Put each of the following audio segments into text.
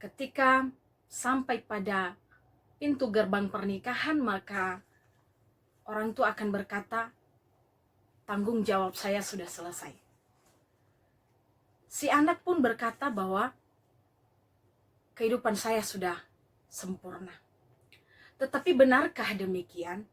Ketika sampai pada pintu gerbang pernikahan, maka orang tua akan berkata, tanggung jawab saya sudah selesai. Si anak pun berkata bahwa kehidupan saya sudah sempurna. Tetapi benarkah demikian?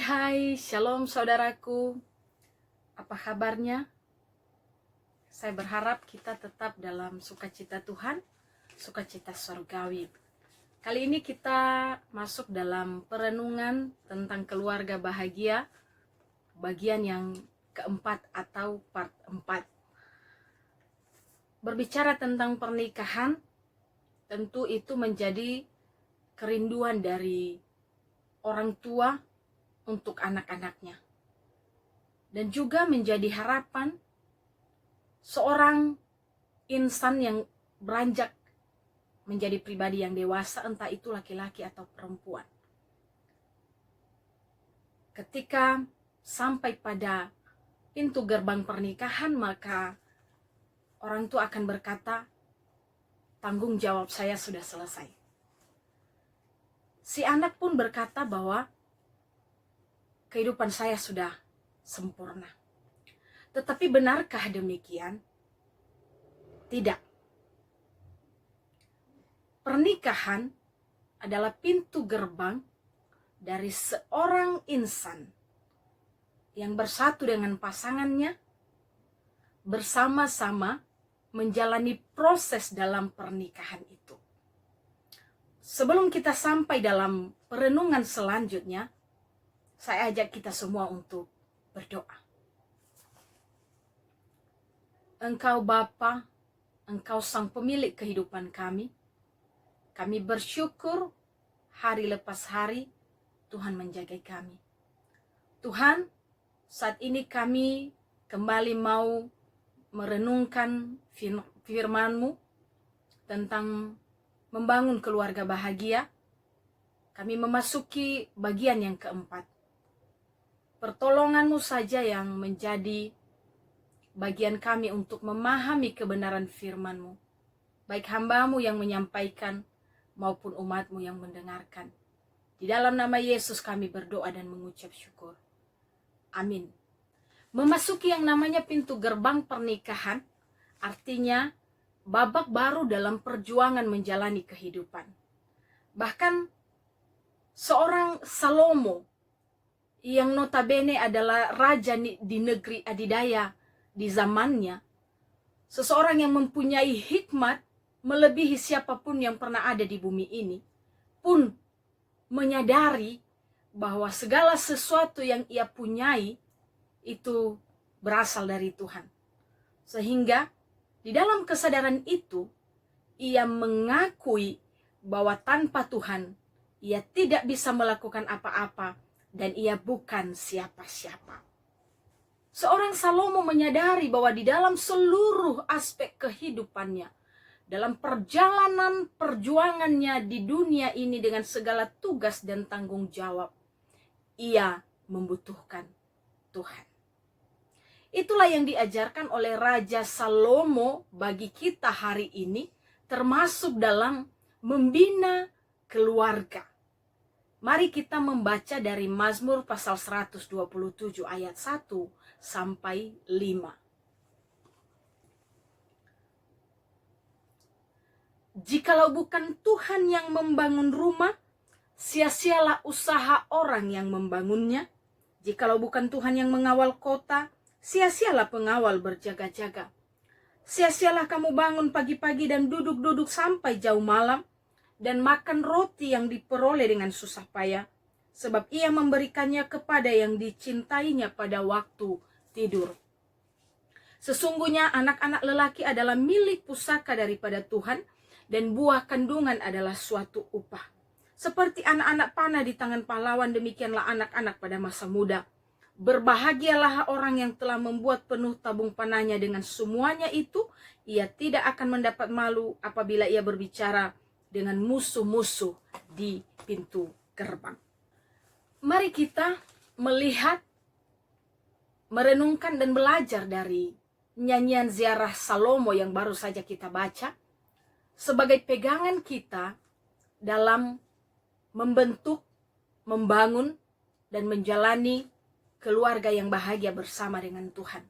Hai, shalom saudaraku. Apa kabarnya? Saya berharap kita tetap dalam sukacita Tuhan, sukacita surgawi. Kali ini kita masuk dalam perenungan tentang keluarga bahagia, bagian yang keempat atau part 4. Berbicara tentang pernikahan, tentu itu menjadi kerinduan dari orang tua untuk anak-anaknya, dan juga menjadi harapan seorang insan yang beranjak menjadi pribadi yang dewasa, entah itu laki-laki atau perempuan. Ketika sampai pada pintu gerbang pernikahan, maka orang tua akan berkata, tanggung jawab saya sudah selesai. Si anak pun berkata bahwa kehidupan saya sudah sempurna. Tetapi benarkah demikian? Tidak. Pernikahan adalah pintu gerbang dari seorang insan yang bersatu dengan pasangannya, bersama-sama menjalani proses dalam pernikahan itu. Sebelum kita sampai dalam perenungan selanjutnya, saya ajak kita semua untuk berdoa. Engkau Bapa, Engkau Sang Pemilik kehidupan kami. Kami bersyukur hari lepas hari Tuhan menjaga kami. Tuhan, saat ini kami kembali mau merenungkan firman-Mu tentang membangun keluarga bahagia. Kami memasuki bagian yang keempat. Pertolongan-Mu saja yang menjadi bagian kami untuk memahami kebenaran firman-Mu. Baik hamba-Mu yang menyampaikan maupun umat-Mu yang mendengarkan. Di dalam nama Yesus kami berdoa dan mengucap syukur. Amin. Memasuki yang namanya pintu gerbang pernikahan, artinya babak baru dalam perjuangan menjalani kehidupan. Bahkan seorang Salomo, yang notabene adalah raja di negeri adidaya di zamannya, seseorang yang mempunyai hikmat melebihi siapapun yang pernah ada di bumi ini, pun menyadari bahwa segala sesuatu yang ia punyai itu berasal dari Tuhan. Sehingga di dalam kesadaran itu, ia mengakui bahwa tanpa Tuhan ia tidak bisa melakukan apa-apa, dan ia bukan siapa-siapa. Seorang Salomo menyadari bahwa di dalam seluruh aspek kehidupannya, dalam perjalanan perjuangannya di dunia ini dengan segala tugas dan tanggung jawab, ia membutuhkan Tuhan. Itulah yang diajarkan oleh Raja Salomo bagi kita hari ini, termasuk dalam membina keluarga. Mari kita membaca dari Mazmur pasal 127 ayat 1 sampai 5. Jikalau bukan Tuhan yang membangun rumah, sia-sialah usaha orang yang membangunnya. Jikalau bukan Tuhan yang mengawal kota, sia-sialah pengawal berjaga-jaga. Sia-sialah kamu bangun pagi-pagi dan duduk-duduk sampai jauh malam, dan makan roti yang diperoleh dengan susah payah, sebab ia memberikannya kepada yang dicintainya pada waktu tidur. Sesungguhnya anak-anak lelaki adalah milik pusaka daripada Tuhan, dan buah kandungan adalah suatu upah. Seperti anak-anak panah di tangan pahlawan, demikianlah anak-anak pada masa muda. Berbahagialah orang yang telah membuat penuh tabung panahnya, dengan semuanya itu ia tidak akan mendapat malu apabila ia berbicara dengan musuh-musuh di pintu gerbang. Mari kita melihat, merenungkan dan belajar dari nyanyian ziarah Salomo yang baru saja kita baca sebagai pegangan kita dalam membentuk, membangun, dan menjalani keluarga yang bahagia bersama dengan Tuhan.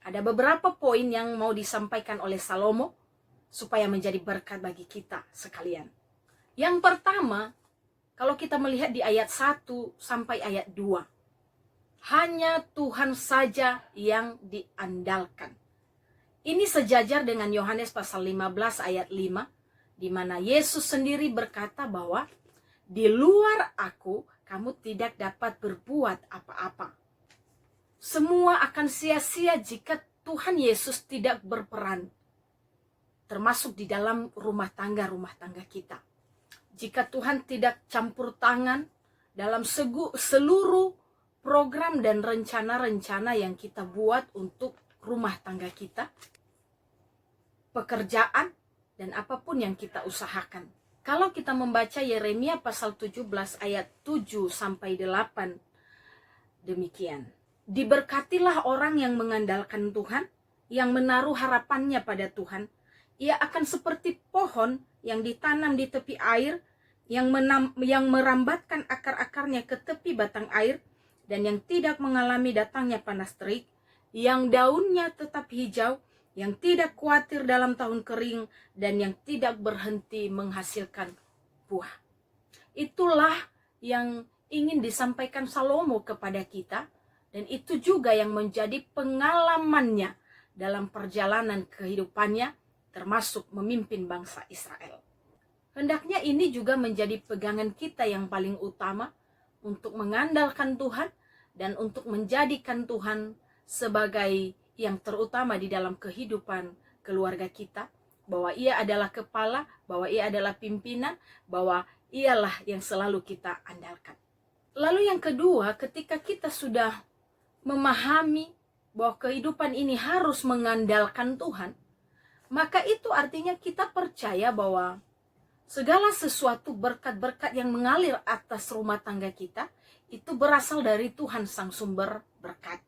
Ada beberapa poin yang mau disampaikan oleh Salomo supaya menjadi berkat bagi kita sekalian. Yang pertama, kalau kita melihat di ayat 1 sampai ayat 2, hanya Tuhan saja yang diandalkan. Ini sejajar dengan Yohanes pasal 15 ayat 5, di mana Yesus sendiri berkata bahwa di luar aku kamu tidak dapat berbuat apa-apa. Semua akan sia-sia jika Tuhan Yesus tidak berperan, termasuk di dalam rumah tangga kita. Jika Tuhan tidak campur tangan dalam seluruh program dan rencana-rencana yang kita buat untuk rumah tangga kita, pekerjaan, dan apapun yang kita usahakan. Kalau kita membaca Yeremia pasal 17 ayat 7 sampai 8, demikian. Diberkatilah orang yang mengandalkan Tuhan, yang menaruh harapannya pada Tuhan. Ia akan seperti pohon yang ditanam di tepi air, yang merambatkan akar-akarnya ke tepi batang air, dan yang tidak mengalami datangnya panas terik, yang daunnya tetap hijau, yang tidak khawatir dalam tahun kering, dan yang tidak berhenti menghasilkan buah. Itulah yang ingin disampaikan Salomo kepada kita, dan itu juga yang menjadi pengalamannya dalam perjalanan kehidupannya, termasuk memimpin bangsa Israel. Hendaknya ini juga menjadi pegangan kita yang paling utama untuk mengandalkan Tuhan dan untuk menjadikan Tuhan sebagai yang terutama di dalam kehidupan keluarga kita, bahwa ia adalah kepala, bahwa ia adalah pimpinan, bahwa ialah yang selalu kita andalkan. Lalu yang kedua, ketika kita sudah memahami bahwa kehidupan ini harus mengandalkan Tuhan, maka itu artinya kita percaya bahwa segala sesuatu berkat-berkat yang mengalir atas rumah tangga kita, itu berasal dari Tuhan sang sumber berkat.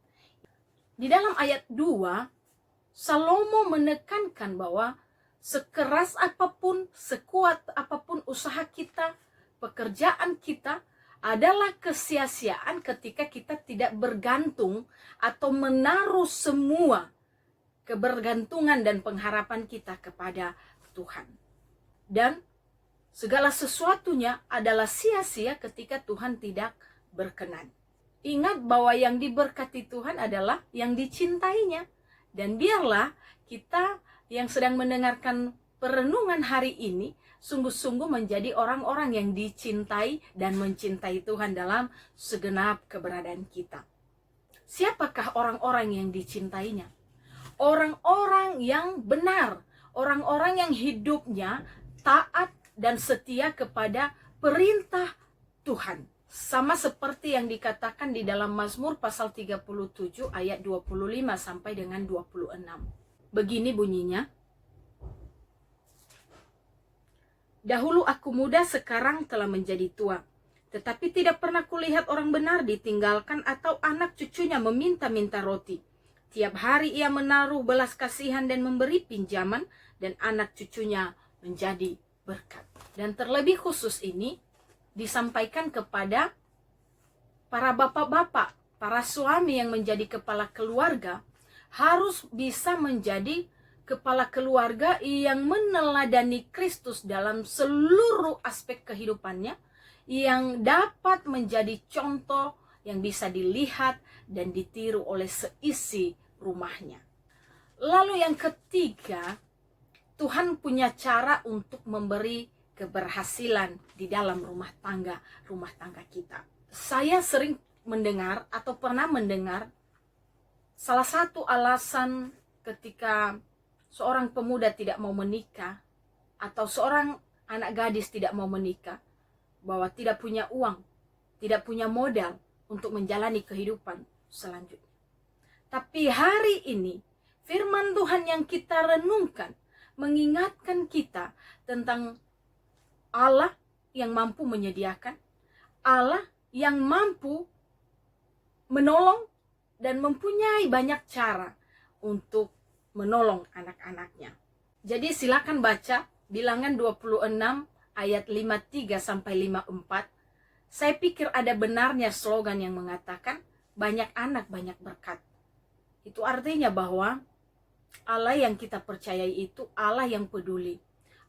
Di dalam ayat 2, Salomo menekankan bahwa sekeras apapun, sekuat apapun usaha kita, pekerjaan kita, adalah kesia-siaan ketika kita tidak bergantung atau menaruh semua kebergantungan dan pengharapan kita kepada Tuhan. Dan segala sesuatunya adalah sia-sia ketika Tuhan tidak berkenan. Ingat bahwa yang diberkati Tuhan adalah yang dicintainya. Dan biarlah kita yang sedang mendengarkan perenungan hari ini sungguh-sungguh menjadi orang-orang yang dicintai dan mencintai Tuhan dalam segenap keberadaan kita. Siapakah orang-orang yang dicintainya? Orang-orang yang benar, orang-orang yang hidupnya taat dan setia kepada perintah Tuhan. Sama seperti yang dikatakan di dalam Mazmur pasal 37 ayat 25 sampai dengan 26. Begini bunyinya. Dahulu aku muda, sekarang telah menjadi tua. Tetapi tidak pernah kulihat orang benar ditinggalkan atau anak cucunya meminta-minta roti. Tiap hari ia menaruh belas kasihan dan memberi pinjaman, dan anak cucunya menjadi berkat. Dan terlebih khusus ini disampaikan kepada para bapak-bapak, para suami yang menjadi kepala keluarga, harus bisa menjadi kepala keluarga yang meneladani Kristus dalam seluruh aspek kehidupannya, yang dapat menjadi contoh yang bisa dilihat dan ditiru oleh seisi rumahnya. Lalu yang ketiga, Tuhan punya cara untuk memberi keberhasilan di dalam rumah tangga kita. Saya sering mendengar atau pernah mendengar salah satu alasan ketika seorang pemuda tidak mau menikah atau seorang anak gadis tidak mau menikah, bahwa tidak punya uang, tidak punya modal untuk menjalani kehidupan selanjutnya. Tapi hari ini firman Tuhan yang kita renungkan mengingatkan kita tentang Allah yang mampu menyediakan, Allah yang mampu menolong dan mempunyai banyak cara untuk menolong anak-anaknya. Jadi silakan baca Bilangan 26 ayat 53 sampai 54. Saya pikir ada benarnya slogan yang mengatakan banyak anak banyak berkat. Itu artinya bahwa Allah yang kita percayai itu Allah yang peduli.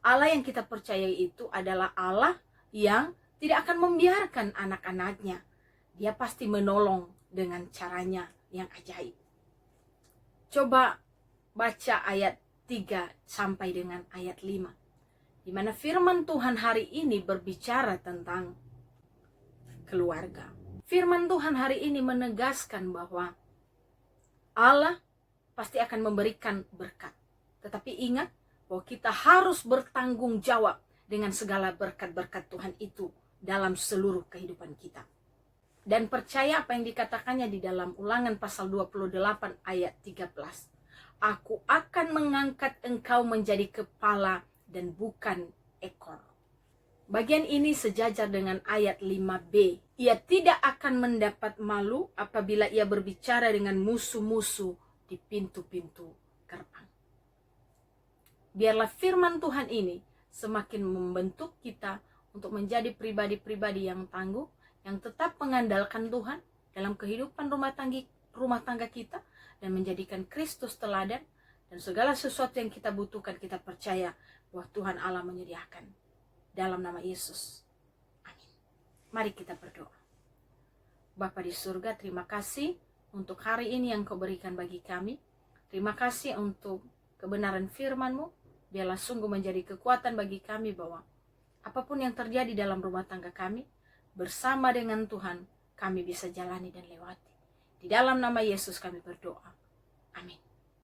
Allah yang kita percayai itu adalah Allah yang tidak akan membiarkan anak-anaknya. Dia pasti menolong dengan caranya yang ajaib. Coba baca ayat 3 sampai dengan ayat 5. Di mana firman Tuhan hari ini berbicara tentang keluarga. Firman Tuhan hari ini menegaskan bahwa Allah pasti akan memberikan berkat. Tetapi ingat bahwa kita harus bertanggung jawab dengan segala berkat-berkat Tuhan itu dalam seluruh kehidupan kita. Dan percaya apa yang dikatakannya di dalam Ulangan pasal 28 ayat 13. Aku akan mengangkat engkau menjadi kepala dan bukan ekor. Bagian ini sejajar dengan ayat 5b. Ia tidak akan mendapat malu apabila ia berbicara dengan musuh-musuh di pintu-pintu gerbang. Biarlah firman Tuhan ini semakin membentuk kita untuk menjadi pribadi-pribadi yang tangguh, yang tetap mengandalkan Tuhan dalam kehidupan rumah tangga kita, dan menjadikan Kristus teladan, dan segala sesuatu yang kita butuhkan kita percaya bahwa Tuhan Allah menyediakan. Dalam nama Yesus. Amin. Mari kita berdoa. Bapa di surga, terima kasih untuk hari ini yang Kau berikan bagi kami. Terima kasih untuk kebenaran firman-Mu. Biarlah sungguh menjadi kekuatan bagi kami bahwa apapun yang terjadi dalam rumah tangga kami, bersama dengan Tuhan, kami bisa jalani dan lewati. Di dalam nama Yesus kami berdoa. Amin.